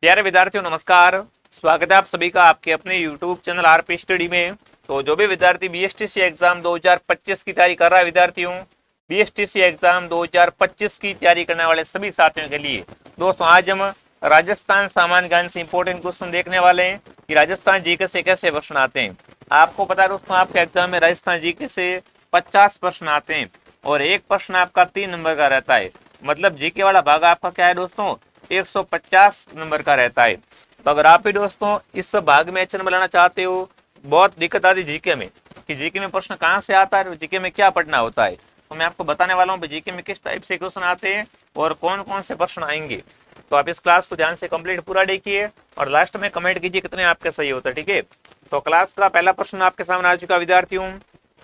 प्यारे विद्यार्थियों नमस्कार। स्वागत है आप सभी का आपके अपने YouTube चैनल आरपी स्टडी में। तो जो भी विद्यार्थी बीएसटीसी एग्जाम 2025 की तैयारी कर रहा है विद्यार्थियों, बीएसटीसी एग्जाम 2025 की तैयारी करने वाले सभी साथियों के लिए दोस्तों आज हम राजस्थान सामान्य ज्ञान से इंपॉर्टेंट क्वेश्चन देखने वाले हैं कि राजस्थान जीके से कैसे प्रश्न आते हैं। आपको पता है दोस्तों, आपके एग्जाम में राजस्थान जीके से 50 प्रश्न आते हैं और एक प्रश्न आपका 3 नंबर का रहता है। मतलब जीके वाला भाग आपका क्या है दोस्तों, 150 नंबर का रहता है। तो अगर आप भी दोस्तों इस भाग में अच्छा नंबर लाना चाहते हो, बहुत दिक्कत आती है जीके में कि जीके में प्रश्न कहाँ से आता है, जीके में क्या पढ़ना होता है, तो मैं आपको बताने वाला हूँ जीके में किस टाइप से क्वेश्चन आते हैं और कौन कौन से प्रश्न आएंगे। तो आप इस क्लास को ध्यान से कंप्लीट पूरा देखिए और लास्ट में कमेंट कीजिए कितने आपके सही होता है, ठीक है। तो क्लास का पहला प्रश्न आपके सामने आ चुका विद्यार्थियों।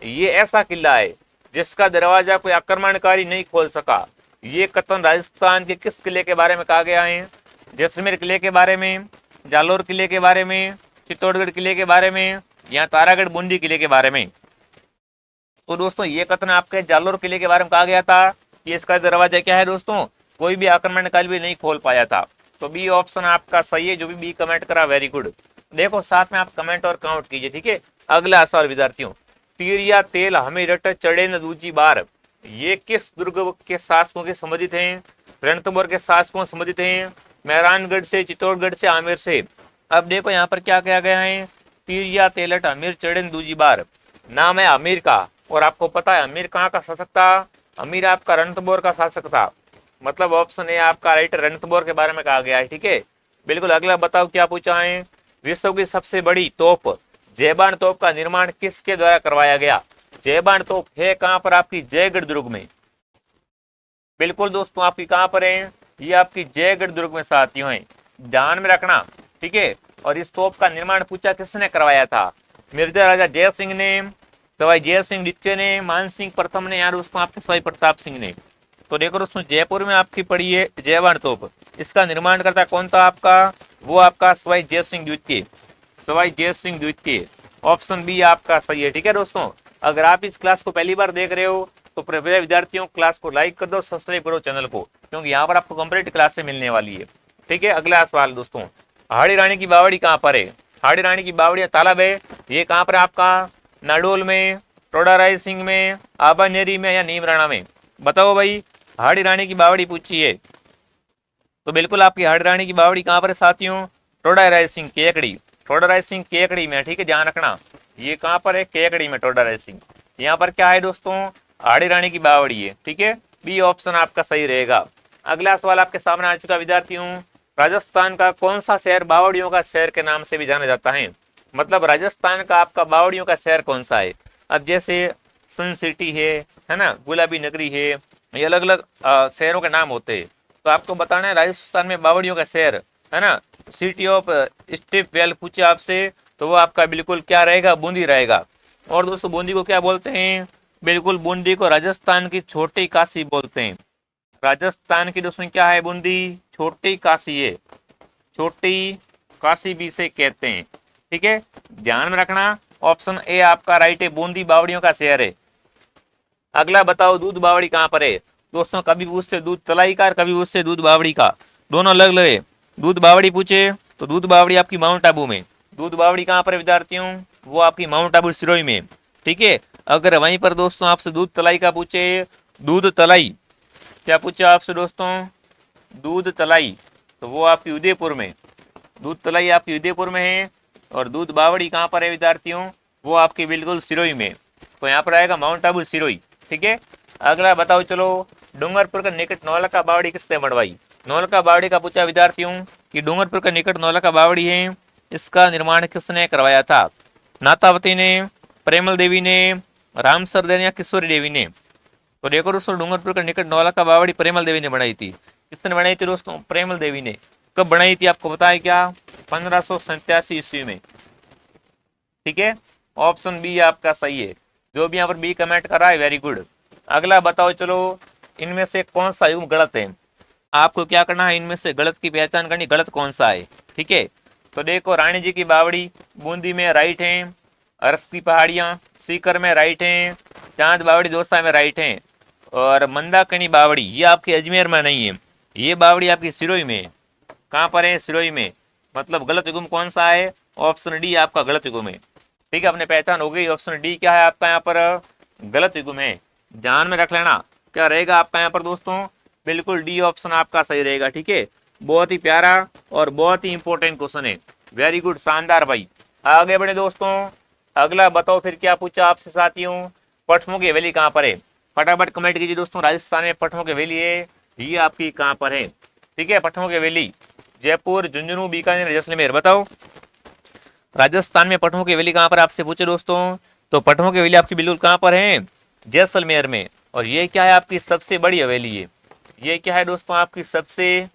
ये ऐसा किला है जिसका दरवाजा कोई आक्रमणकारी नहीं खोल सका। ये कथन राजस्थान के किस किले के बारे में कहा गया है? जैसलमेर किले के बारे में, जालोर किले के बारे में, चित्तौड़गढ़ किले के बारे में या तारागढ़ बूंदी किले के बारे में। तो दोस्तों ये कथन आपके जालोर किले के बारे में कहा गया था कि इसका दरवाजा क्या है दोस्तों, कोई भी आक्रमणकारी भी नहीं खोल पाया था। तो बी ऑप्शन आपका सही है। जो भी बी कमेंट करा वेरी गुड। देखो साथ में आप कमेंट और काउंट कीजिए, ठीक है। अगला सवाल विद्यार्थियों, तीर या तेल हमें रट चढ़े न दूजी बार, ये किस दुर्ग के शासकों के संबंधित हैं? रणथंभौर के शासकों संबंधित हैं, मेहरानगढ़ से, चित्तौड़गढ़ से, आमेर से। अब देखो यहाँ पर क्या कहा गया है, तीर या तेलट अमीर चढ़े न दूजी बार। नाम है अमीर का और आपको पता है अमीर कहाँ का शासक था? अमीर आपका रणथंभौर का शासक था। मतलब ऑप्शन ए आपका राइट, रणथंभौर के बारे में कहा गया है, ठीक है। बिल्कुल। अगला बताओ क्या पूछा है, विश्व की सबसे बड़ी तोप जयबान तोप का निर्माण किसके द्वारा करवाया गया? जयबान तोप है कहां पर? आपकी जयगढ़ दुर्ग में। बिल्कुल दोस्तों, आपकी कहां पर है? ये आपकी जयगढ़ दुर्ग में साथियों है, ध्यान में रखना, ठीक है। और इस तोप का निर्माण पूछा किसने करवाया था? मिर्जा राजा जय सिंह ने, सवाई जय सिंह द्वितीय ने, मान सिंह प्रथम ने, यार उसको आपके सवाई प्रताप सिंह ने। तो देखो दोस्तों जयपुर में आपकी पड़ी है जयबान तोप। इसका निर्माण करता कौन था आपका? वो आपका सवाई जय सिंह द्वितीय, सवाई जय सिंह द्वितीय। ऑप्शन बी आपका सही है, ठीक है दोस्तों। अगर आप इस क्लास को पहली बार देख रहे हो तो प्रिय विद्यार्थियों क्लास को लाइक कर दो, सब्सक्राइब करो चैनल को, क्योंकि यहाँ पर आपको कंप्लीट क्लासें मिलने वाली है, ठीक है। अगला सवाल दोस्तों, हाड़ी रानी की बावड़ी कहाँ पर है? हाड़ी रानी की बावड़ी तालाब है, ये कहाँ पर आपका? नाडोल में, टोडा राय सिंह में, आबानेरी में या नीमराणा में? बताओ भाई, हाड़ी रानी की बावड़ी पूछी है तो बिल्कुल आपकी हाड़ी रानी की बावड़ी कहाँ पर है साथियों? टोडा राय सिंह केकड़ी, टोडा राय सिंह केकड़ी में, ठीक है, ध्यान रखना। ये कहाँ पर है? केकड़ी में, टोडा राय सिंह। यहाँ पर क्या है दोस्तों? हाड़ी रानी की बावड़ी है, ठीक है। बी ऑप्शन आपका सही रहेगा। अगला सवाल आपके सामने आ चुका विद्यार्थियों, राजस्थान का कौन सा शहर बावड़ियों का शहर के नाम से भी जाना जाता है? मतलब राजस्थान का आपका बावड़ियों का शहर कौन सा है? अब जैसे सन सिटी है ना, गुलाबी नगरी है, ये अलग अलग शहरों के नाम होते हैं। तो आपको बताना है राजस्थान में बावड़ियों का शहर है ना, सिटी ऑफ स्टिप वेल पूछे आपसे तो वो आपका बिल्कुल क्या रहेगा? बूंदी रहेगा। और दोस्तों बूंदी को क्या बोलते हैं? बिल्कुल बूंदी को राजस्थान की छोटी काशी बोलते हैं। राजस्थान की दोस्तों क्या है? बूंदी छोटी काशी है, छोटी काशी भी से कहते हैं, ठीक है, ध्यान में रखना। ऑप्शन ए आपका राइट है, बूंदी बावड़ियों का शहर है। अगला बताओ, दूध बावड़ी कहाँ पर है? दोस्तों कभी पूछते दूध तलाई का, कभी पूछते दूध बावड़ी का, दोनों अलग अलग है। दूध बावड़ी पूछे तो दूध बावड़ी आपकी माउंट आबू में। दूध बावड़ी कहाँ पर है विद्यार्थियों? वो आपकी माउंट आबू सिरोही में, ठीक है। अगर वहीं पर दोस्तों आपसे दूध तलाई का पूछे, दूध तलाई क्या पूछा आपसे दोस्तों? दूध तलाई, तो वो आपकी उदयपुर में, दूध तलाई आपकी उदयपुर में है। और दूध बावड़ी कहाँ पर है विद्यार्थियों? वो आपकी बिल्कुल सिरोही में। तो यहाँ पर आएगा माउंट आबू सिरोही, ठीक है। अगला बताओ चलो, डूंगरपुर का निकट नौलखा बावड़ी किसने बनवाई? नौलखा बावड़ी का पूछा विद्यार्थियों कि डूंगरपुर का निकट नौलखा बावड़ी है, इसका निर्माण किसने करवाया था? नातावती ने, प्रेमल देवी ने, रामसर देवी या किशोरी देवी ने? तो देखो दोस्तों डूंगरपुर का निकट नौलखा बावड़ी प्रेमल देवी ने बनाई थी। किसने बनाई थी दोस्तों? प्रेमल देवी ने। कब बनाई थी आपको पता है क्या? 1587 ईस्वी में, ठीक है। ऑप्शन बी आपका सही है। जो भी यहाँ पर बी कमेंट कर रहा है वेरी गुड। अगला बताओ चलो, इनमें से कौन सा युग गलत है? आपको क्या करना है, इनमें से गलत की पहचान करनी, गलत कौन सा है, ठीक है। तो देखो रानी जी की बावड़ी बूंदी में राइट है, अरस की पहाड़ियाँ सीकर में राइट है, चांद बावड़ी दौसा में राइट है, और मंदाकिनी बावड़ी ये आपके अजमेर में नहीं है, ये बावड़ी आपकी सिरोही में है। कहाँ पर है, सिरोही में। मतलब गलत युग्म कौन सा है, ऑप्शन डी आपका गलत युग्म है। ठीक है, अपने पहचान हो गई, ऑप्शन डी क्या है आपका यहाँ पर गलत युग्म है। ध्यान में रख लेना, क्या रहेगा आपका यहाँ पर दोस्तों, बिल्कुल डी ऑप्शन आपका सही रहेगा। ठीक है, बहुत ही प्यारा और बहुत ही इंपॉर्टेंट क्वेश्चन है। वेरी गुड, शानदार भाई। आगे बढ़े दोस्तों, अगला बताओ फिर क्या पूछा आपसे साथियों, पटमों की हवेली कहाँ पर है। फटाफट कमेंट कीजिए दोस्तों, राजस्थान में पटमों की हवेली है, ये आपकी कहाँ पर है। ठीक है, पटमों की हवेली जयपुर, झुंझुनू, बीकानेर, जैसलमेर। बताओ राजस्थान में पटमों की हवेली कहाँ पर आपसे पूछे दोस्तों, तो पटमों की हवेली आपकी बिल्कुल कहाँ पर है, जैसलमेर में। और ये क्या है, आपकी सबसे बड़ी हवेली है। ये क्या है दोस्तों, आपकी सबसे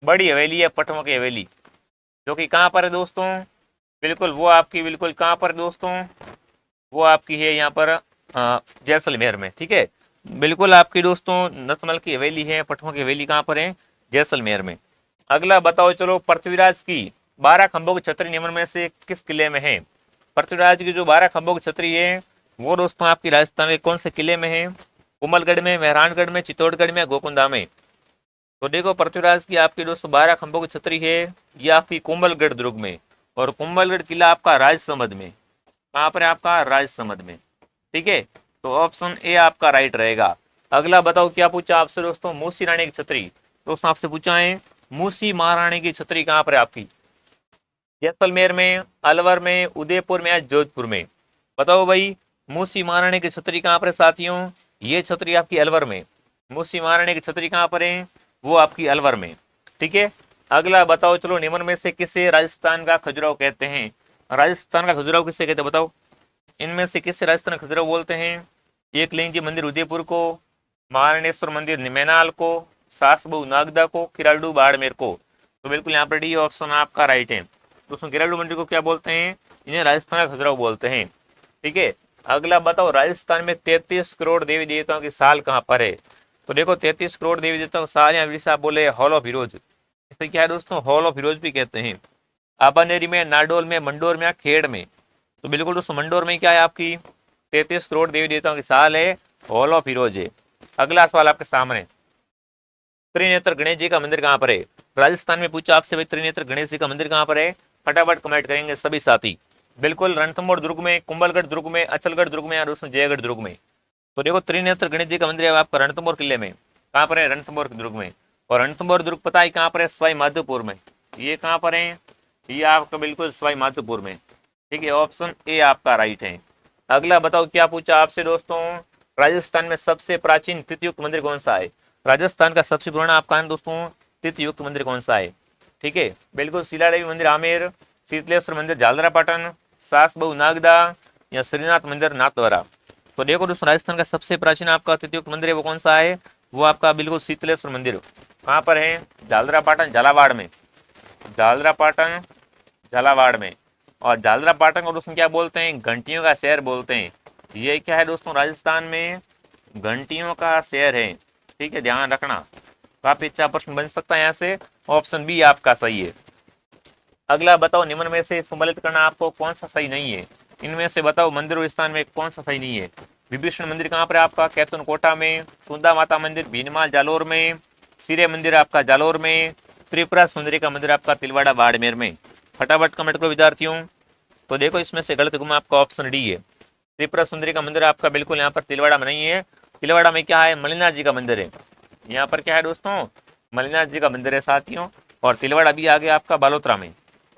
बड़ी हवेली है पटमों की हवेली, जो कि कहाँ पर है दोस्तों, बिल्कुल वो आपकी बिल्कुल कहाँ पर दोस्तों, वो आपकी है यहाँ पर जैसलमेर में। ठीक है, बिल्कुल आपकी दोस्तों नथमल की हवेली है, पटमों की हवेली कहाँ पर है, जैसलमेर में। अगला बताओ चलो, पृथ्वीराज की 12 खंभों की छतरी निम्न में से किस किले में है। पृथ्वीराज की जो 12 खंभों की छतरी है वो दोस्तों आपकी राजस्थान के कौन से किले में है, कुंभलगढ़ में, मेहरानगढ़ में, चित्तौड़गढ़ में, गोकुंदा में। तो देखो पृथ्वीराज की आपकी दोस्तों 12 खंभों की छतरी है, ये आपकी कुंभलगढ़ दुर्ग में। और कुंभलगढ़ किला आपका राजसमंद में, कहाँ पर है आपका, राजसमंद में। ठीक है, तो ऑप्शन ए आपका राइट रहेगा। अगला बताओ क्या पूछा आपसे दोस्तों, मूसी रानी की छतरी। दोस्तों आपसे पूछा है मूसी महारानी की छतरी कहाँ पर है आपकी, जैसलमेर में, अलवर में, उदयपुर में या जोधपुर में। बताओ भाई मूसी महारानी की छतरी कहाँ पर है साथियों, ये छतरी आपकी अलवर में। मूसी महारानी की छतरी कहाँ पर है, वो आपकी अलवर में। ठीक है, अगला बताओ चलो, निम्न में से किसे राजस्थान का खजुराहो कहते हैं। राजस्थान का खजुराहो किसे कहते हैं बताओ, इनमें से किसे राजस्थान का खजुराहो बोलते हैं। एकलिंग मंदिर उदयपुर को, महाराणेश्वर मंदिर निमेनाल को, सासबू नागदा को, किराडू बाड़मेर को। तो बिल्कुल यहाँ पर डी ऑप्शन आपका राइट है दोस्तों। किराडू मंदिर को क्या बोलते हैं, इन्हें राजस्थान का खजुराहो बोलते हैं। ठीक है, अगला बताओ राजस्थान में 33 करोड़ देवी देवताओं की साल कहाँ पर है। तो देखो 33 करोड़ देवी देवताओं की साल, यहाँ आप बोले हॉल ऑफ हीरोज, इसे क्या है दोस्तों, हॉल ऑफ हीरोज भी कहते हैं। आबानेरी में, नाडोल में, मंडोर में या खेड़ में। तो बिल्कुल दोस्तों मंडोर में क्या है आपकी 33 करोड़ देवी देवताओं की साल है, हॉल ऑफ हीरोज है। अगला सवाल आपके सामने, त्रिनेत्र गणेश जी का मंदिर कहाँ पर है। राजस्थान में पूछा आपसे भाई त्रिनेत्र गणेश जी का मंदिर कहाँ पर है, फटाफट कमेंट करेंगे सभी साथी। बिल्कुल रणथंभौर दुर्ग में, कुंभलगढ़ दुर्ग में, अचलगढ़ दुर्ग में या दोस्तों जयगढ़ दुर्ग में। तो देखो त्रिनेत्र गणेश जी का मंदिर है आपका रणथंभौर किले में, कहाँ पर है, रणथंभौर दुर्ग में। और रणथंभौर दुर्ग पता है कहाँ पर है, सवाई माधोपुर में। ये कहाँ पर है, ये आपका बिल्कुल सवाई माधोपुर में। ठीक है, ऑप्शन ए आपका राइट है। अगला बताओ क्या पूछा आपसे दोस्तों, राजस्थान में सबसे प्राचीन तीर्थयुक्त मंदिर कौन सा है। राजस्थान का सबसे पुराना आपका दोस्तों तीर्थयुक्त मंदिर कौन सा है। ठीक है, बिल्कुल शिलादेवी मंदिर आमेर, शीतलेश्वर मंदिर जालरापाटन, सासबहू नागदा या श्रीनाथ मंदिर नाथद्वारा। तो देखो दोस्तों राजस्थान का सबसे प्राचीन आपका तीर्थयुक्त मंदिर है वो कौन सा है, वो आपका बिल्कुल शीतलेश्वर मंदिर। कहाँ पर है, जालरापाटन झालावाड़ में, जालरापाटन झालावाड़ में। और जालरापाटन को दोस्तों क्या बोलते हैं, घंटियों का शहर बोलते हैं। ये क्या है दोस्तों, राजस्थान में घंटियों का शहर है। ठीक है, ध्यान रखना, काफी अच्छा प्रश्न बन सकता है यहाँ से। ऑप्शन बी आपका सही है। अगला बताओ निम्न में से सम्मिलित करना आपको कौन सा सही नहीं है। इनमें से बताओ मंदिर स्थान में कौन सा सही नहीं है। विभीषण मंदिर कहाँ पर है आपका, कैथन कोटा में, कुंदा माता मंदिर भीनमाल जालोर में, सिरे मंदिर आपका जालोर में, त्रिपुरा सुंदरी का मंदिर आपका तिलवाड़ा बाड़मेर में। फटाफट कमेंट करो विद्यार्थियों। तो देखो इसमें से गलत गुम आपका ऑप्शन डी है, त्रिपुरा सुंदरी का मंदिर आपका बिल्कुल यहाँ पर तिलवाड़ा में नहीं है। तिलवाड़ा में क्या है, मलिनाथ जी का मंदिर है। यहाँ पर क्या है दोस्तों, मलिनाथ जी का मंदिर है साथियों। और तिलवाड़ा भी आ गया आपका बालोतरा में।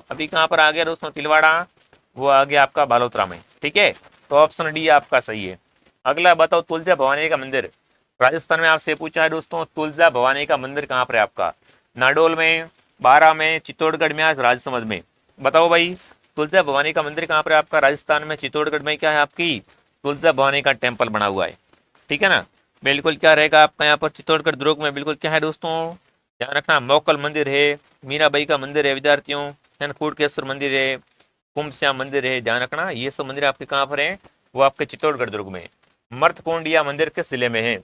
अभी कहाँ पर आ गया दोस्तों तिलवाड़ा, वो आ गया आपका बालोतरा में। ठीक है, तो ऑप्शन डी आपका सही है। अगला बताओ तुलजा भवानी का मंदिर, राजस्थान में आपसे पूछा है दोस्तों, तुलजा भवानी का मंदिर कहाँ पर है आपका, नाडोल में, बारा में, चित्तौड़गढ़ में, राजसमंद में। बताओ भाई तुलजा भवानी का मंदिर कहाँ पर है आपका, राजस्थान में, चित्तौड़गढ़ में क्या है आपकी तुलजा भवानी का टेम्पल बना हुआ है। ठीक है ना, बिल्कुल क्या रहेगा आपका यहाँ पर चित्तौड़गढ़ दुर्ग में। बिल्कुल क्या है दोस्तों, ध्यान रखना, मोकल मंदिर है, मीराबाई का मंदिर है विद्यार्थियों, है कूटकेश्वर मंदिर है, कुंभश्याम मंदिर है। ध्यान रखना ये सब मंदिर आपके कहाँ पर है, वो आपके चित्तौड़गढ़ दुर्ग में। मर्तकुंडिया मंदिर किस जिले में है।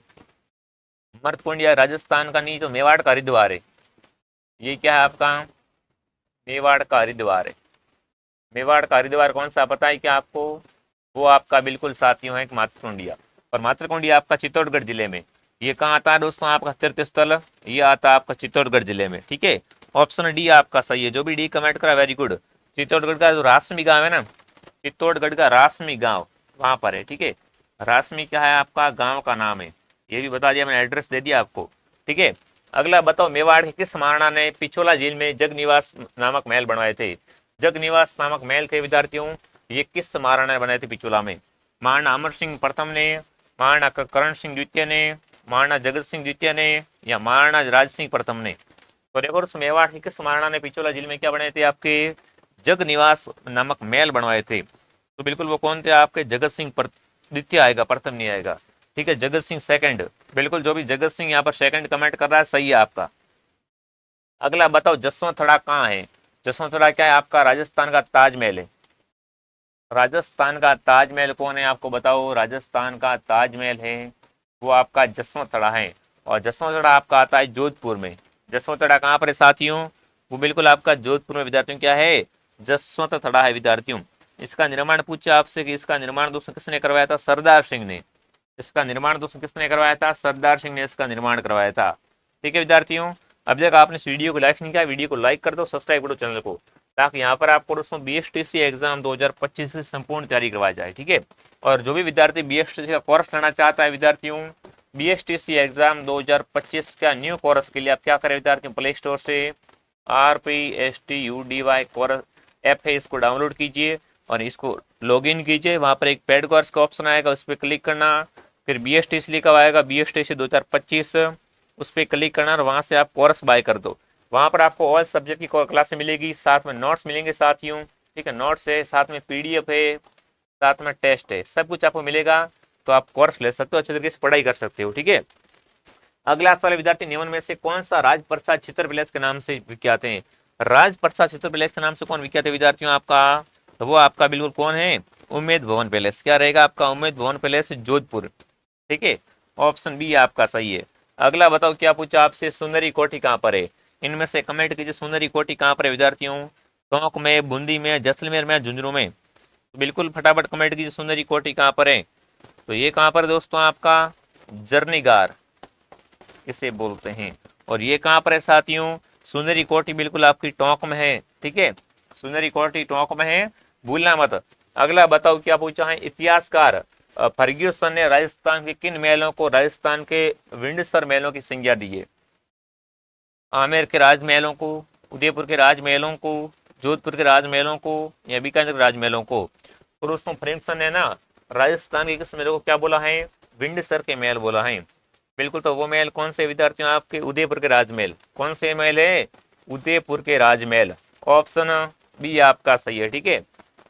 मर्तकुंडिया राजस्थान का नहीं, तो मेवाड़ का हरिद्वार है। ये क्या है आपका, मेवाड़ का हरिद्वार है। मेवाड़ का हरिद्वार कौन सा पता है क्या आपको, वो आपका बिल्कुल साथियों है मातृकुंडिया। और मातृकुंडिया आपका चित्तौड़गढ़ जिले में। ये कहाँ आता है दोस्तों आपका तीर्थ स्थल, ये आता है आपका चित्तौड़गढ़ जिले में। ठीक है, ऑप्शन डी आपका सही है। जो भी डी कमेंट करा वेरी गुड। चित्तौड़गढ़ का जो रासमी गांव है ना, चित्तौड़गढ़ का रासमी गांव वहां पर है, ठीक है। रासमी क्या है आपका गांव का नाम है, ये भी बता दिया मैंने, एड्रेस दे दिया आपको, ठीक है। अगला बताओ, मेवाड़ के किस महाराणा ने पिछोला झील में जगनिवास नामक महल बनवाए थे? जगनिवास नामक महल थे विद्यार्थियों, ये किस महाराणा ने बनाए थे पिछोला में? महाराणा अमर सिंह प्रथम ने, महाराणा करण सिंह द्वितीय ने, महाराणा जगत सिंह द्वितीय ने, या महाराणा राज सिंह प्रथम ने? तो देखो दोस्तों, मेवाड़ के किस महाराणा ने पिछोला झील में क्या बनाए थे? आपके जगनिवास नामक महल बनवाए थे। तो बिल्कुल वो कौन थे आपके? जगत सिंह द्वितीय आएगा, प्रथम नहीं आएगा, ठीक है। जगत सिंह सेकंड, बिल्कुल जो भी जगत सिंह यहाँ पर सेकंड कमेंट कर रहा है सही है आपका। अगला बताओ, जसवंतथड़ा कहाँ है? जसवंतथड़ा क्या है आपका? राजस्थान का ताजमहल है। राजस्थान का ताजमहल कौन है आपको बताओ? राजस्थान का ताजमहल है वो आपका जसवंतथड़ा है, और जसवंतथड़ा आपका आता है जोधपुर में। जसवंतथड़ा कहाँ पर है साथियों? वो बिल्कुल आपका जोधपुर में विद्यार्थियों क्या है? जसवंतथड़ा है विद्यार्थियों। इसका निर्माण पूछा आपसे कि इसका निर्माण दोस्तों किसने करवाया था? सरदार सिंह ने। इसका निर्माण दोस्तों किसने करवाया था? सरदार सिंह ने इसका निर्माण करवाया था, ठीक है विद्यार्थियों। अब तक आपने इस वीडियो को लाइक नहीं किया, वीडियो को लाइक कर दो, सब्सक्राइब करो चैनल को, ताकि यहाँ पर आपको दोस्तों बीएसटीसी एग्जाम 2025 की संपूर्ण तैयारी करवाई जाए, ठीक है। और जो भी विद्यार्थी बीएसटीसी का कोर्स लेना चाहता है विद्यार्थियों, बीएसटीसी एग्जाम 2025 का न्यू कोर्स के लिए आप क्या करें विद्यार्थियों? प्ले स्टोर से RPSTUDY कोर्स ऐप है, इसको डाउनलोड कीजिए और इसको लॉगिन कीजिए। वहाँ पर एक पेड कोर्स का ऑप्शन आएगा, उस पर क्लिक करना, फिर BSTC लिखा आएगा, BSTC 2025, उस पर क्लिक करना और वहाँ से आप कोर्स बाय कर दो। वहाँ पर आपको ऑल सब्जेक्ट की क्लासें मिलेगी, साथ में नोट्स मिलेंगे साथियों, ठीक है। नोट्स है, साथ में PDF है, साथ में टेस्ट है, सब कुछ आपको मिलेगा। तो आप कोर्स ले सकते हो, अच्छे तरीके से पढ़ाई कर सकते हो, ठीक है। अगला सवाल, विद्यार्थी निम्न में से कौन सा राजप्रसाद चित्र पैलेस के नाम से विख्यात है? राजप्रसाद चित्र पैलेस के नाम से कौन विख्यात है विद्यार्थियों आपका? तो वो आपका बिल्कुल कौन है? उम्मेद भवन पैलेस। क्या रहेगा आपका? उम्मेद भवन पैलेस जोधपुर, ठीक है। ऑप्शन बी आपका सही है। अगला बताओ, क्या पूछा आपसे? सुंदरी कोठी कहाँ पर है? इनमें से कमेंट कीजिए, सुंदरी कोठी कहाँ पर है विद्यार्थियों? टोंक में, बूंदी में, जैसलमेर में, झुंझुनू में? तो बिल्कुल फटाफट कमेंट कीजिए, सुंदरी कोठी कहाँ पर है? तो ये कहाँ पर दोस्तों आपका? जर्नीगार इसे बोलते हैं। और ये कहाँ पर है साथियों? सुंदरी कोठी बिल्कुल आपकी टोंक में है, ठीक है। सुंदरी कोठी टोंक में है, भूलना मत। अगला बताओ, क्या पूछा है? इतिहासकार फर्ग्यूसन ने राजस्थान के किन महलों को राजस्थान के विंडसर महलों की संज्ञा दी है? आमेर के राजमहलों को, उदयपुर के राजमहलों को, जोधपुर के राजमहलों को, या बीकानेर के राजमहलों को? तो दोस्तों फर्ग्यूसन ने ना राजस्थान के किस महलों को क्या बोला है? विंडसर के महल बोला है, बिल्कुल। तो वो महल कौन से विद्यार्थियों? आपके उदयपुर के राजमहल। कौन से महल है? उदयपुर के राजमहल। ऑप्शन बी आपका सही है, ठीक है।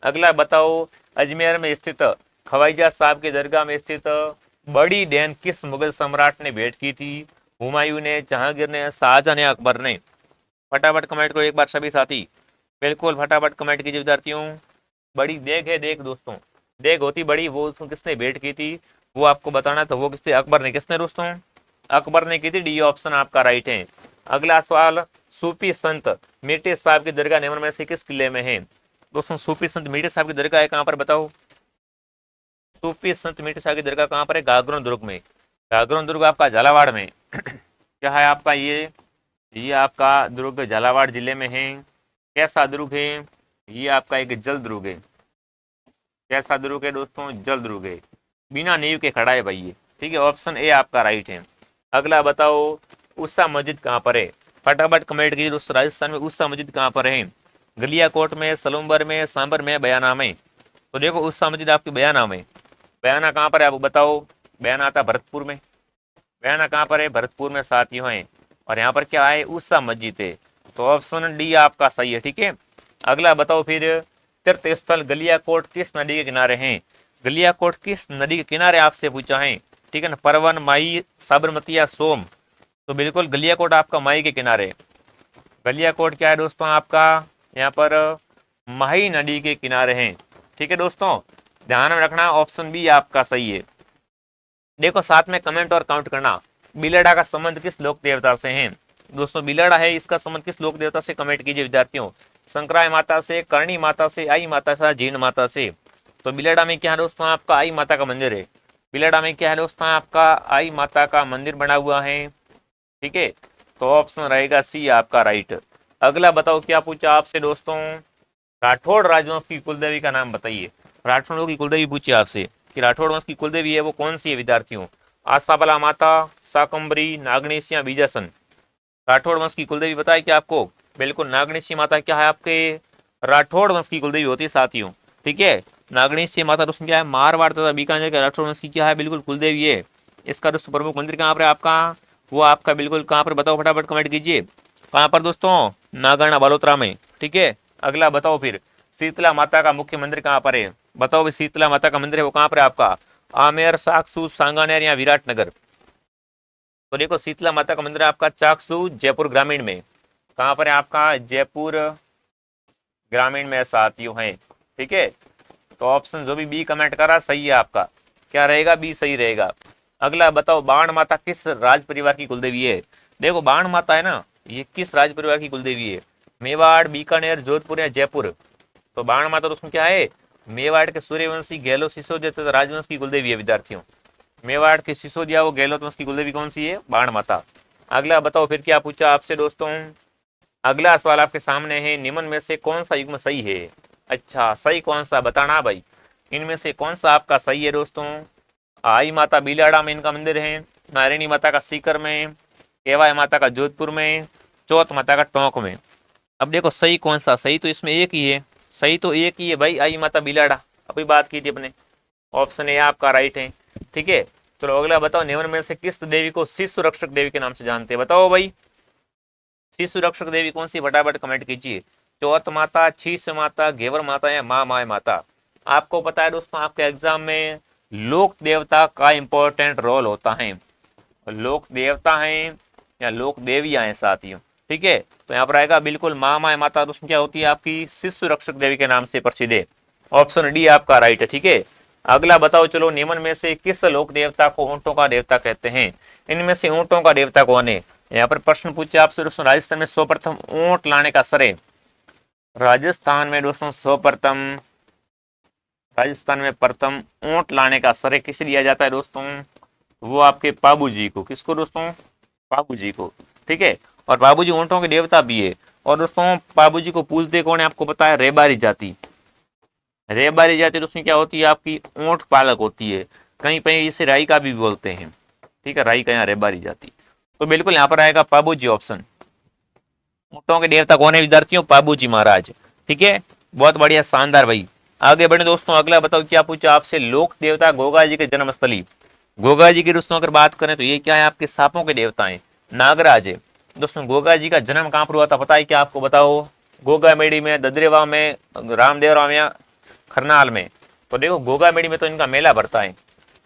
अगला बताओ, अजमेर में स्थित ख्वाजा साहब के दरगाह में स्थित बड़ी डैन किस मुगल सम्राट ने भेंट की थी? हुमायूं ने, जहांगीर ने, शाहजहां ने, अकबर ने? फटाफट कमेंट करो एक बार सभी साथी, बिल्कुल फटाफट कमेंट कीजिए विद्यार्थियों। बड़ी देग है, देग दोस्तों, देग होती बड़ी, वो उसको किसने भेंट की थी वो आपको बताना। तो वो किसने? अकबर ने। किसने दोस्तों? अकबर ने की थी। डी ऑप्शन आपका राइट है। अगला सवाल, सूफी संत मीठे साहब की दरगाह निम्न में से किस किले में है? दोस्तों सूफी संत मीठे साहब की दरगाह है कहाँ पर बताओ? सूफी संत मीठे साहब की दरगाह कहाँ पर है? गागरोन दुर्ग में। गागरोन दुर्ग आपका झालावाड़ में क्या है आपका? ये आपका दुर्ग झालावाड़ जिले में है। कैसा दुर्ग है? ये आपका एक जल दुर्ग है। कैसा दुर्ग है दोस्तों? जल दुर्ग है, बिना नींव के खड़ा है भाई ये, ठीक है। ऑप्शन ए आपका राइट है। अगला बताओ, उषा मस्जिद कहाँ पर है? फटाफट कमेंट कीजिए दोस्तों, राजस्थान में उषा मस्जिद कहाँ पर है? गलियाकोट में, सलूम्बर में, सांबर में, बयाना में? तो देखो उषा मस्जिद आपकी बयाना में। बयाना कहाँ पर है आपको बताओ? बयाना आता भरतपुर में। बयाना कहाँ पर है? भरतपुर में साथियों है। और यहाँ पर क्या है? उषा मस्जिद है। तो ऑप्शन डी आपका सही है, ठीक है। अगला बताओ फिर, तीर्थ स्थल गलियाकोट किस नदी के किनारे हैं? गलियाकोट किस नदी के किनारे आपसे पूछा है, ठीक है ना। परवन, माई, साबरमती या सोम? तो बिल्कुल गलियाकोट आपका माई के किनारे। गलियाकोट क्या है दोस्तों आपका? यहाँ पर माही नदी के किनारे हैं, ठीक है दोस्तों, ध्यान में रखना। ऑप्शन बी आपका सही है। देखो साथ में कमेंट और काउंट करना, बिलड़ा का संबंध किस लोक देवता से है? दोस्तों बिलड़ा है, इसका संबंध किस लोक देवता से? कमेंट कीजिए विद्यार्थियों। संक्राय माता से, करणी माता से, आई माता से, जीन माता से? तो बिलड़ा में क्या है दोस्तों आपका? आई माता का मंदिर है। बिलड़ा में क्या है दोस्तों आपका? आई माता का मंदिर बना हुआ है, ठीक है। तो ऑप्शन रहेगा सी आपका राइट। अगला बताओ क्या पूछा आपसे दोस्तों, राठौड़ राजवंश की कुलदेवी का नाम बताइए। राठौड़ों की कुलदेवी पूछी आपसे कि राठौड़ वंश की कुलदेवी है वो कौन सी है विद्यार्थियों, आशाबला माता, शाकंभरी, नागणेश या बीजासन। राठौड़ वंश की कुलदेवी बताए क्या आपको, बिल्कुल नागणेश माता क्या है आपके राठौड़ वंश की कुलदेवी होती है साथियों। ठीक है, नागणेश माता दोस्तों क्या है मारवाड़ तथा बीकानेर के राठौड़ वंश की क्या है बिल्कुल कुलदेवी है। इसका दोस्तों प्रमुख मंदिर कहाँ पर है आपका, वो आपका बिल्कुल कहाँ पर बताओ, फटाफट कमेंट कीजिए। कहाँ पर दोस्तों, नागरना बालोतरा में। ठीक है, अगला बताओ फिर शीतला माता का मुख्य मंदिर कहाँ पर है, बताओ भाई शीतला माता का मंदिर है वो कहाँ पर है आपका, आमेर, साकसू, सांगानेर या विराटनगर। तो देखो शीतला माता का मंदिर है आपका चाकसू जयपुर ग्रामीण में। कहाँ पर है आपका, जयपुर ग्रामीण में साथियों है। ठीक है, तो ऑप्शन जो भी बी कमेंट करा सही है आपका, क्या रहेगा, बी सही रहेगा। अगला बताओ बाण माता किस राज परिवार की कुलदेवी है। देखो बाण माता है ना, ये किस राज परिवार की कुलदेवी है, मेवाड़, बीकानेर, जोधपुर या जयपुर। तो बाण माता दोस्तों क्या है, मेवाड़ के सूर्यवंशी गहलोत सिसोदिया तथा राजवंश की कुलदेवी है विद्यार्थियों। मेवाड़ के सिसोदिया वो गहलोत वंश की कुलदेवी कौन सी है, बाण माता। अगला बताओ फिर क्या पूछा आपसे दोस्तों, अगला सवाल आपके सामने है, निम्न में से कौन सा युग्म सही है। अच्छा सही कौन सा बताना भाई, इनमें से कौन सा आपका सही है दोस्तों। आई माता बिलाड़ा में इनका मंदिर है, नारायणी माता का सीकर में, केवाई माता का जोधपुर में, चौथ माता का टोंक में। अब देखो सही कौन सा, सही तो इसमें एक ही है, सही तो एक ही है भाई, आई माता बिलाड़ा, अभी बात की थी अपने, ऑप्शन ए आपका राइट है। ठीक है, चलो अगला बताओ, निम्न में से किस देवी को शिशु रक्षक देवी के नाम से जानते हैं, बताओ भाई शिशु रक्षक देवी कौन सी, फटाफट कमेंट कीजिए। चौथ माता, शीश माता, घेवर माता या माँ माय माता। आपको पता है दोस्तों आपके एग्जाम में लोक देवता का इंपॉर्टेंट रोल होता है, लोक देवता है या लोक देवियां हैं साथियों। ठीक है, तो यहाँ पर आएगा बिल्कुल माँ माय माता दोस्तों क्या होती है आपकी शिशु रक्षक देवी के नाम से प्रसिद्ध है, ऑप्शन डी आपका राइट है। ठीक है, अगला बताओ चलो, निम्न में से किस लोक देवता को ऊंटों का देवता कहते हैं, इनमें से ऊंटों का देवता कौन है। यहाँ पर प्रश्न पूछे आपसे दोस्तों, राजस्थान में सर्वप्रथम ऊंट लाने का श्रेय, राजस्थान में दोस्तों सर्वप्रथम, राजस्थान में प्रथम ऊंट लाने का श्रेय किसे दिया जाता है दोस्तों, वो आपके बाबू जी को। किसको दोस्तों, बाबू जी को। ठीक है, और बाबू जी ऊंटों के देवता भी है। और दोस्तों बाबू जी को पूजते कौन है आपको पता है, रेबारी जाति। रेबारी जाति दोस्तों क्या होती है आपकी, ऊंट पालक होती है, कहीं कहीं इसे राई का भी बोलते हैं। ठीक है, राई का यहाँ रेबारी जाति। तो बिल्कुल यहाँ पर आएगा बाबू जी ऑप्शन, ऊंटों के देवता कौन है विद्यार्थियों, बाबू जी महाराज। ठीक है, बहुत बढ़िया शानदार भाई। आगे बढ़े दोस्तों, अगला बताओ क्या पूछा आपसे, लोक देवता गोगा जी के जन्मस्थली। गोगा जी की दोस्तों अगर बात करें तो ये क्या है आपके सांपों के देवता है, नागराज है। दोस्तों गोगा जी का जन्म कहाँ पर हुआ था पता है क्या आपको, बताओ, गोगा मेड़ी में, ददरेवा में, रामदेवरा में या खरनाल में। तो देखो गोगा मेड़ी में तो इनका मेला भरता है,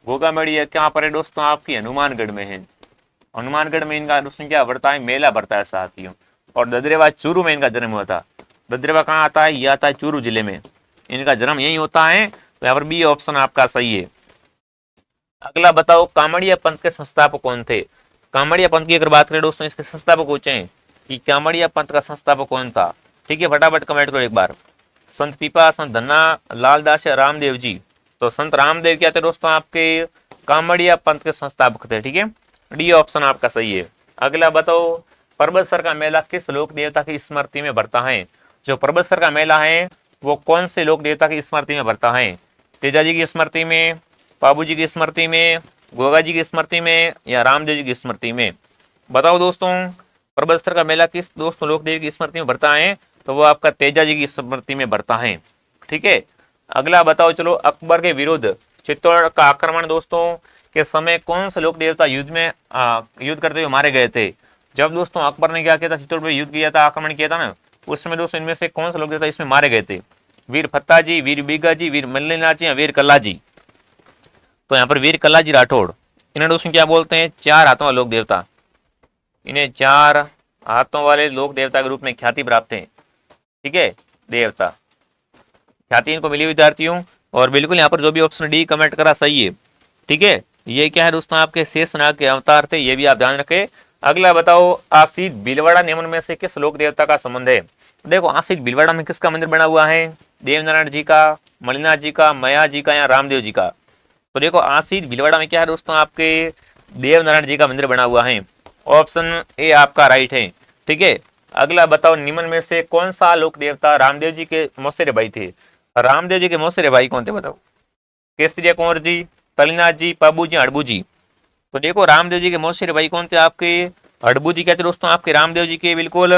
गोगा मेड़ी कहाँ पर है दोस्तों आपकी हनुमानगढ़ में है, हनुमानगढ़ में इनका दोस्तों क्या भरता है, मेला भरता है साथियों। और ददरेवा चूरू में इनका जन्म हुआ था, ददरेवा कहाँ आता है, ये आता है चूरू जिले में, इनका जन्म यही होता है। तो यहाँ पर बी ऑप्शन आपका सही है। अगला बताओ, कामड़िया पंथ के संस्थापक कौन थे। कामड़िया पंथ की अगर बात करें दोस्तों, इसके संस्थापक पूछे कि कामड़िया पंथ का संस्थापक कौन था। ठीक है, फटाफट कमेंट करो एक बार, संत पीपा, संत धन्ना, लालदास या रामदेव जी। तो संत रामदेव क्या थे दोस्तों आपके कामड़िया पंथ के संस्थापक थे। ठीक है, डी ऑप्शन आपका सही है। अगला बताओ, परबतसर का मेला किस लोक देवता की स्मृति में भरता है। जो परबतसर का मेला है वो कौन से लोक देवता की स्मृति में भरता है, तेजा जी की स्मृति में, बाबू जी की स्मृति में, गोगा जी की स्मृति में या रामदेव जी की स्मृति में। बताओ दोस्तों परबतसर का मेला किस दोस्तों लोक देवी की स्मृति में भरता है, तो वो आपका तेजा जी की स्मृति में भरता है। ठीक है, अगला बताओ चलो, अकबर के विरुद्ध चित्तौड़ का आक्रमण दोस्तों के समय कौन से लोक देवता युद्ध में युद्ध करते हुए मारे गए थे। जब दोस्तों अकबर ने क्या किया था, चित्तौड़ पर युद्ध किया था, आक्रमण किया था ना, उस समय दोस्तों इनमें से कौन से लोक देवता इसमें मारे गए थे, वीर फत्ता जी, वीर बीगा जी, वीर मल्लीनाथ जी या वीर कल्ला जी। तो यहाँ पर वीर कल्ला जी राठौड़, इन्हें दोस्तों क्या बोलते हैं, चार हाथों वाले लोक देवता, इन्हें चार हाथों वाले लोक देवता के रूप में ख्याति प्राप्त है। ठीक है, देवता ख्याति इनको मिली विद्यार्थियों। और बिल्कुल यहाँ पर जो भी ऑप्शन डी कमेंट करा सही है। ठीक है, ये क्या है दोस्तों आपके शेषनाग के अवतार थे, ये भी आप ध्यान रखें। अगला बताओ, आसित भीलवाड़ा निम्न में से किस लोक देवता का संबंध है। देखो आसित भीलवाड़ा में किसका मंदिर बना हुआ है, देवनारायण जी का, मणिनाथ जी का, मया जी का या रामदेव जी का। तो देखो आसित भीलवाड़ा में क्या है दोस्तों आपके देवनारायण जी का मंदिर बना हुआ है, ऑप्शन ए आपका राइट है। ठीक है, अगला बताओ, निम्न में से कौन सा लोक देवता रामदेव जी के मौसेरे भाई थे? रामदेव जी के मौसेरे भाई कौन थे बताओ? केसरिया कुंवर जी, तलीनाथ जी, पाबू जी, हड़बू जी। तो देखो रामदेव जी के मौसेरे भाई कौन थे आपके? हड़बू जी क्या थे दोस्तों आपके रामदेव जी के बिल्कुल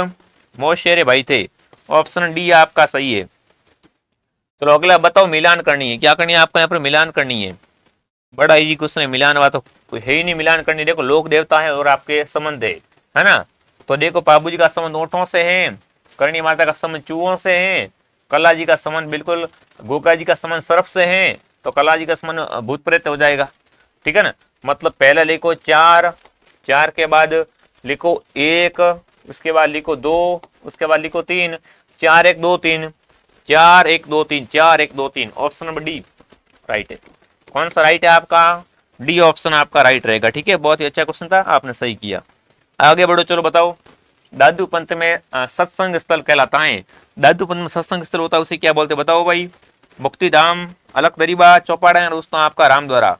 मौसेरे भाई थे। ऑप्शन डी आपका सही है। चलो अगला बताओ, मिलान करनी है, क्या करनी है आपको यहाँ पर? मिलान करनी है। बड़ा इजी क्वेश्चन है, मिलान हुआ तो कोई है ही नहीं मिलान करनी। देखो लोक देवता है और आपके संबंध है ना। तो देखो पाबू जी का संबंध ऊँटों से है, करणी माता का संबंध चूहों से है, कला जी का संबंध बिल्कुल गोका जी का संबंध सर्प से है, तो कला जी का संबंध भूत प्रेत हो जाएगा। ठीक है ना। मतलब पहले लिखो 4, 4 के बाद लिखो 1, उसके बाद लिखो 2, उसके बाद लिखो 3, 4 1 2 3, 4 1 2 3, 4 1 2 3। ऑप्शन नंबर डी राइट है। कौन सा राइट है आपका? डी ऑप्शन आपका राइट रहेगा। ठीक है, बहुत ही अच्छा क्वेश्चन था, आपने सही किया। आगे बढ़ो, चलो बताओ, दादू पंथ में सत्संग स्थल कहलाता है। दादू पंथ में सत्संग स्थल होता है उसे क्या बोलते बताओ भाई? मुक्ति धाम, अलख दरीबा, चौपाड़ा या दोस्तों आपका राम द्वारा।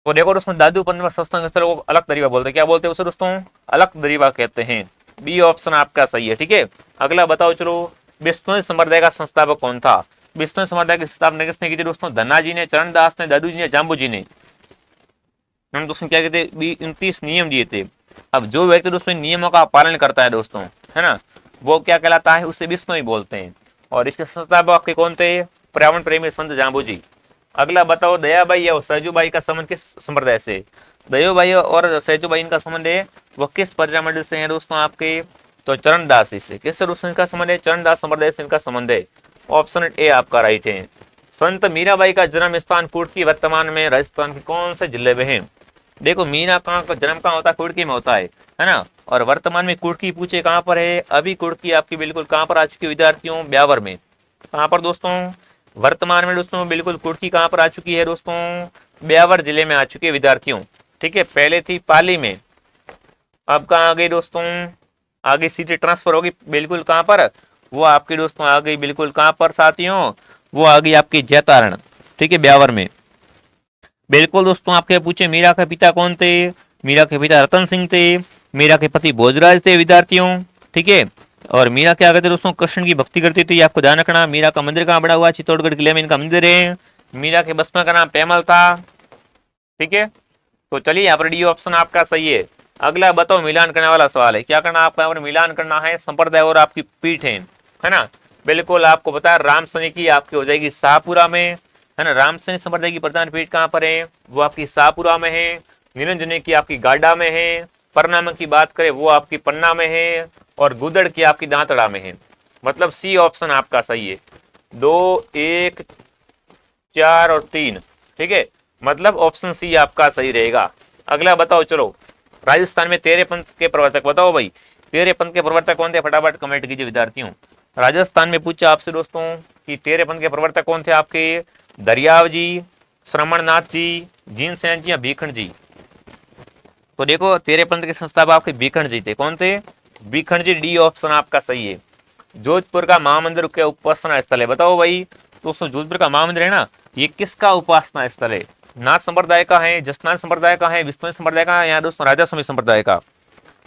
तो देखो दोस्तों, दादू पंथ में सत्संग स्थल को अलख दरीबा बोलते हैं। क्या बोलते हैं उसे दोस्तों? अलख दरीबा कहते हैं। बी ऑप्शन आपका सही है। ठीक है, अगला बताओ, चलो बिश्नोई संप्रदाय का संस्थापक कौन था? बिश्नोई संप्रदाय की स्थापना किसने की थी दोस्तों? धन्ना जी ने, चरणदास ने, दादू जी ने, जाम्बू जी ने। हम दोस्तों क्या कहते हैं? 29 नियम दिए थे। अब जो व्यक्ति दोस्तों इन नियमों का पालन करता है दोस्तों, है ना, वो क्या कहलाता है? उसे बिश्नोई बोलते हैं। और इसके संस्थापक कौन थे? पर्यावरण प्रेमी संत जाम्बू जी। अगला बताओ, दयाबाई और सहजूबाई का संबंध किस संप्रदाय से? दयाबाई और सहजूबाई इनका संबंध है वो किस पर्यावरण से है दोस्तों आपके? तो चरणदास से। किससे दोस्तों इनका संबंध है? चरणदास संप्रदाय से इनका संबंध है। ऑप्शन ए आपका राइट है। संत मीराबाई का जन्म स्थान कुर्की वर्तमान में राजस्थान के कौन से जिले में है? देखो मीरा कहाँ का जन्म कहाँ होता है? कुर्की में होता है ना। और वर्तमान में कुर्की पूछे कहाँ पर है? अभी कुर्की आपकी बिल्कुल कहाँ पर आ चुकी है विद्यार्थियों? ब्यावर में। कहाँ पर दोस्तों? वर्तमान में दोस्तों बिल्कुल कुर्की कहाँ पर आ चुकी है दोस्तों? ब्यावर जिले में आ चुकी है विद्यार्थियों। ठीक है, पहले थी पाली में, अब कहाँ आ गई दोस्तों? आगे सीधे ट्रांसफर होगी बिल्कुल कहाँ पर? वो आपकी दोस्तों आ गई बिल्कुल कहाँ पर साथियों? वो आ गई आपकी जैतारण। ठीक है, ब्यावर में। बिल्कुल दोस्तों, आपके पूछे मीरा के पिता कौन थे? मीरा के पिता रतन सिंह थे। मीरा के पति भोजराज थे विद्यार्थियों। ठीक है, और मीरा क्या करते दोस्तों? कृष्ण की भक्ति करती थी। आपको ध्यान रखना, मीरा का मंदिर कहाँ बना हुआ है? चित्तौड़गढ़ किले में इनका मंदिर है। मीरा के बसमा का नाम पेमल था। ठीक है, तो चलिए यहाँ पर डी ऑप्शन आपका सही है। अगला बताओ, मिलान करने वाला सवाल है। क्या करना आपको यहाँ पर? मिलान करना है संप्रदाय और आपकी पीठ है ना। बिल्कुल आपको पता है, राम सैनी की आपकी हो जाएगी शाहपुरा में, है ना। राम सैनी संप्रदाय की प्रधान पीठ कहाँ पर है? वो आपकी शाहपुरा में है। निरंजनी की आपकी गाडा में है। परनाम की बात करें वो आपकी पन्ना में है। और गुदड़ की आपकी दांतड़ा में है। मतलब सी ऑप्शन आपका सही है। 2 1 4 और 3। ठीक है, मतलब ऑप्शन सी आपका सही रहेगा। अगला बताओ, चलो राजस्थान में तेरे पंथ के प्रवर्तक बताओ भाई। तेरे पंथ के प्रवर्तक कौन थे? फटाफट कमेंट कीजिए विद्यार्थियों। राजस्थान में पूछा आपसे दोस्तों कि तेरे पंथ के प्रवर्तक कौन थे आपके? दरियाव जी, श्रमणनाथ जी, जीनसेन जी या भीखंड जी। तो देखो तेरे पंथ के संस्थापक आपके भीखंड जी थे। कौन थे? भीखंड जी। डी ऑप्शन आपका सही है। जोधपुर का महामंदिर क्या उपासना स्थल है बताओ भाई? दोस्तों जोधपुर का महामंदिर है ना, ये किसका उपासना स्थल है? नाथ संप्रदाय का है, जसनाथ संप्रदाय का है, विष्णु संप्रदाय का है या दोस्तों राजा स्वामी संप्रदाय का?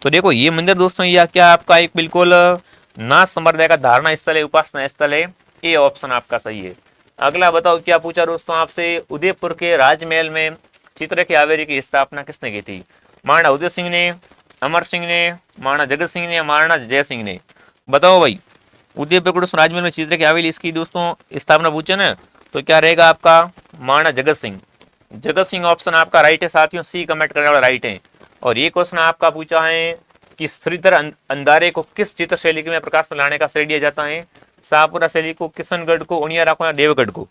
तो देखो ये मंदिर दोस्तों ये क्या आपका एक बिल्कुल नाथ संप्रदाय का धारणा स्थल है, उपासना स्थल है। ये ऑप्शन आपका सही है। अगला बताओ, क्या पूछा दोस्तों आपसे? उदयपुर के राजमहल में चित्र के आवेरी की स्थापना किसने की थी? महाराणा उदय सिंह ने, अमर सिंह ने, महाराणा जगत सिंह ने, महाराणा जय सिंह ने। बताओ भाई, उदयपुर के दोस्तों राजमहल में चित्र की हवेली इसकी दोस्तों स्थापना पूछे ना, तो क्या रहेगा आपका? महाराणा जगत सिंह। जगत सिंह ऑप्शन आपका राइट है साथियों। सी कमेंट करने वाला राइट है। और ये क्वेश्चन आपका पूछा है कि श्रीधर अंधारे को किस चित्र शैली में प्रकाश में लाने का श्रेय दिया जाता है? शाहपुरा शैली को, किशनगढ़ को, उनियारा को या देवगढ़ को?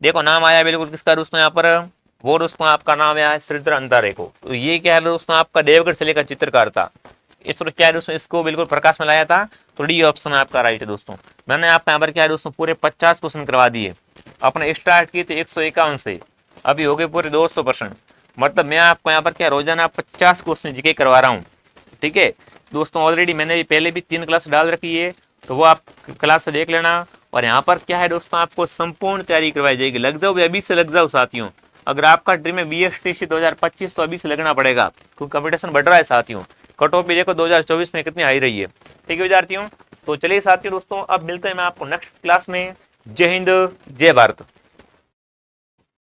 देखो नाम आया बिल्कुल किसका दोस्तों यहाँ पर? वो दोस्तों आपका नाम आया है श्रीधर अंधारे को। तो ये क्या है दोस्तों आपका देवगढ़ शैली का चित्रकार था। इस क्या है दोस्तों इसको बिल्कुल प्रकाश में लाया था। तो डी ऑप्शन आपका राइट है दोस्तों। मैंने आपको यहाँ पर क्या है दोस्तों पूरे 50 क्वेश्चन करवा दिए। अपने स्टार्ट किए थे 151 से, अभी हो गए पूरे 200%। मतलब मैं आपको यहाँ पर क्या रोजाना 50 क्वेश्चन जीके करवा रहा हूँ। ठीक है दोस्तों, ऑलरेडी मैंने पहले भी 3 क्लास डाल रखी है, तो वो आप क्लास से देख लेना। और यहाँ पर क्या है दोस्तों आपको संपूर्ण तैयारी करवाई जाएगी। लग जाओ अभी से लग जाओ साथियों। अगर आपका ड्रीम है BSTC 2025 तो अभी से लगना पड़ेगा, क्योंकि कंपटीशन बढ़ रहा है साथियों। कट ऑफ भी देखो 2024 में कितनी हाई रही है। ठीक है विद्यार्थियों, तो चलिए साथियों दोस्तों अब मिलते हैं मैं आपको नेक्स्ट क्लास में। जय हिंद, जय भारत।